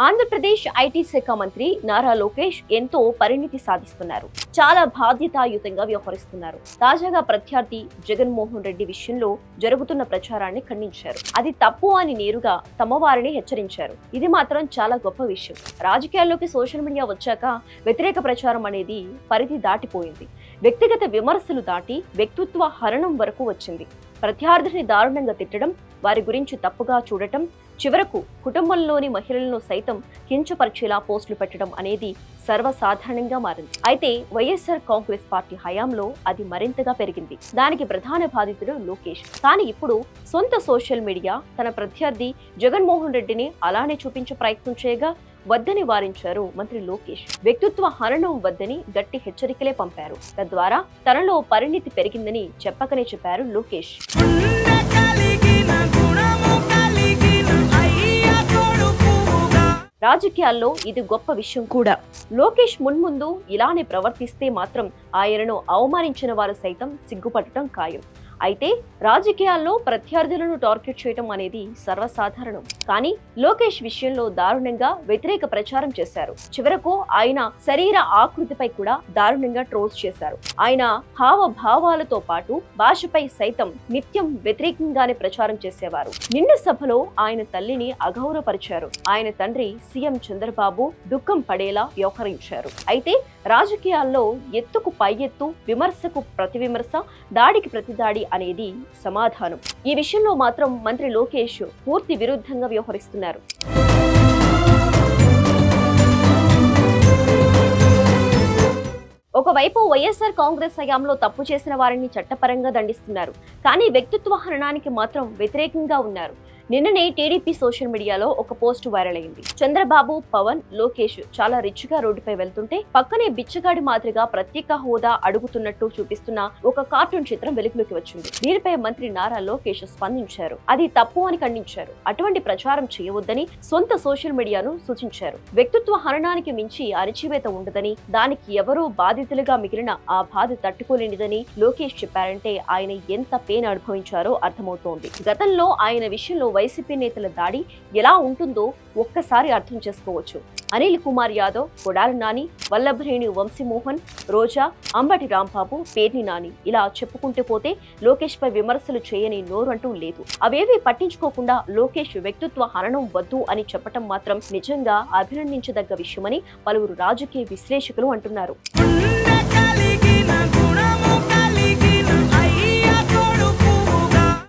Andhra Pradesh IT శాఖ మంత్రి నారా లోకేష్ ఎంతో పరిణితి సాధిస్తున్నారు. చాలా బాధ్యతాయుతంగా వ్యవహరిస్తున్నారు. తాజాగా ప్రత్యర్థి జగన్మోహన్ రెడ్డి విషయంలో జరుగుతున్న ప్రచారాన్ని ఖండించారు. అది తప్పు అని నేరుగా తమ వారిని హెచ్చరించారు. ఇది మాత్రం చాలా గొప్ప విషయం. రాజకీయాల్లోకి సోషల్ మీడియా వచ్చాక వ్యతిరేక ప్రచారం అనేది పరిధి దాటిపోయింది. వ్యక్తిగత విమర్శలు దాటి వ్యక్తిత్వ హరణం వరకు వచ్చింది. ప్రత్యర్థిని దారుణంగా తిట్టడం, వారి గురించి తప్పుగా చూడటం, చివరకు కుటుంబంలోని మహిళలను సైతం కించపరిచేలా పోస్టులు పెట్టడం అనేది సర్వసాధారణంగా మారింది. అయితే వైఎస్ఆర్ కాంగ్రెస్ పార్టీ హయాంలో అది మరింతగా పెరిగింది. దానికి ప్రధాన బాధితుడు లోకేష్. కానీ ఇప్పుడు సొంత సోషల్ మీడియా తన ప్రత్యర్థి జగన్మోహన్ రెడ్డిని అలానే చూపించే ప్రయత్నం చేయగా వద్దని వారించారు మంత్రి లోకేష్. వ్యక్తిత్వ హరణం వద్దని గట్టి హెచ్చరికలే పంపారు. తద్వారా తనలో పరిణితి పెరిగిందని చెప్పకనే చెప్పారు లోకేష్. రాజకీయాల్లో ఇది గొప్ప విషయం కూడా. లోకేష్ మున్ముందు ఇలానే ప్రవర్తిస్తే మాత్రం ఆయనను అవమానించిన వారు సైతం సిగ్గుపడటం ఖాయం. అయితే రాజకీయాల్లో ప్రత్యర్థులను టార్గెట్ చేయడం అనేది సర్వసాధారణం. కానీ లోకేష్ విషయంలో దారుణంగా వ్యతిరేక ప్రచారం చేశారు. చివరకు ఆయన శరీర ఆకృతిపై కూడా దారుణంగా ట్రోల్స్ చేశారు. ఆయన హావభావాలతో పాటు భాషపై సైతం నిత్యం వ్యతిరేకంగానే ప్రచారం చేసేవారు. నిండు సభలో ఆయన తల్లిని అగౌరవపరిచారు. ఆయన తండ్రి సీఎం చంద్రబాబు దుఃఖం పడేలా వ్యవహరించారు. అయితే రాజకీయాల్లో ఎత్తుకు పై ఎత్తు, విమర్శకు ప్రతి విమర్శ, దాడికి ప్రతి దాడి అనేది సమాధానం. ఈ విషయంలో మాత్రం మంత్రి లోకేష్ పూర్తి విరుద్ధంగా వ్యవహరిస్తున్నారు. ఒకవైపు వైఎస్ఆర్ కాంగ్రెస్ హయాంలో తప్పు చేసిన వారిని చట్టపరంగా దండిస్తున్నారు. కానీ వ్యక్తిత్వ హరణానికి మాత్రం వ్యతిరేకంగా ఉన్నారు. నిన్ననే టీడీపీ సోషల్ మీడియాలో ఒక పోస్ట్ వైరల్ అయింది. చంద్రబాబు, పవన్, లోకేష్ చాలా రిచ్ గా రోడ్డుపై వెళ్తుంటే పక్కనే బిచ్చగాడి మాదిరిగా ప్రత్యేక హోదా అడుగుతున్నట్టు చూపిస్తున్న ఒక కార్టూన్ చిత్రం వెలుగులోకి వచ్చింది. దీనిపై మంత్రి నారా లోకేష్ స్పందించారు. అది తప్పు అని ఖండించారు. అటువంటి ప్రచారం చేయవద్దని సొంత సోషల్ మీడియాను సూచించారు. వ్యక్తిత్వ హరణానికి మించి అరిచివేత ఉండదని, దానికి ఎవరూ బాధితులుగా మిగిలిన ఆ బాధ తట్టుకోలేనిదని లోకేష్ చెప్పారంటే ఆయన ఎంత పెయిన్ అనుభవించారో అర్థమవుతోంది. గతంలో ఆయన విషయంలో వైసీపీ నేతల దాడి ఎలా ఉంటుందో ఒక్కసారి అర్థం చేసుకోవచ్చు. అనిల్ కుమార్ యాదవ్, కొడాలి నాని, వల్లభనేని వంశీమోహన్, రోజా, అంబటి రాంబాబు, పేర్ని నాని ఇలా చెప్పుకుంటూ పోతే లోకేష్ పై విమర్శలు చేయని నోరు అంటూ లేదు. అవేవి పట్టించుకోకుండా లోకేష్ వ్యక్తిత్వ హరణం వద్దు అని చెప్పటం మాత్రం నిజంగా అభినందించదగ్గ విషయమని పలువురు రాజకీయ విశ్లేషకులు అంటున్నారు.